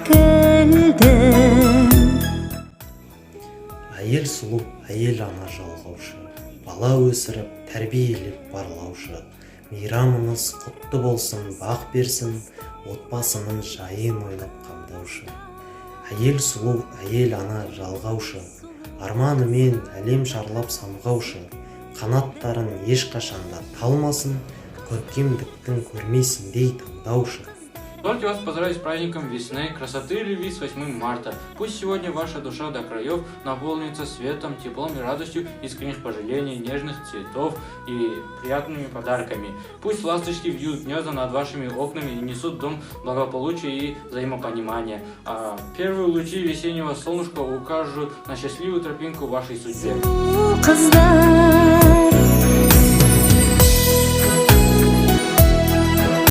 келдім. Әйел сұлу, әйел ана жалғаушы, бала өсіріп, тәрбиелеп барлаушы. Мейрамыңыз құтты болсын, бақ берсін, отбасының жайын ойлап қамдаушы. Әйел сұлу, әйел ана жалғаушы, арманымен әлем шарлап самғаушы. Қанаттарын ешқашанда талмасын, көркемдіктің көрмесіндей таңдаушы. Позвольте вас поздравить с праздником весны, красоты и любви с 8 марта. Пусть сегодня ваша душа до краев наполнится светом, теплом и радостью искренних пожалений, нежных цветов и приятными подарками. Пусть ласточки вьют гнезда над вашими окнами и несут в дом благополучия и взаимопонимания. А первые лучи весеннего солнышка укажут на счастливую тропинку вашей судьбе.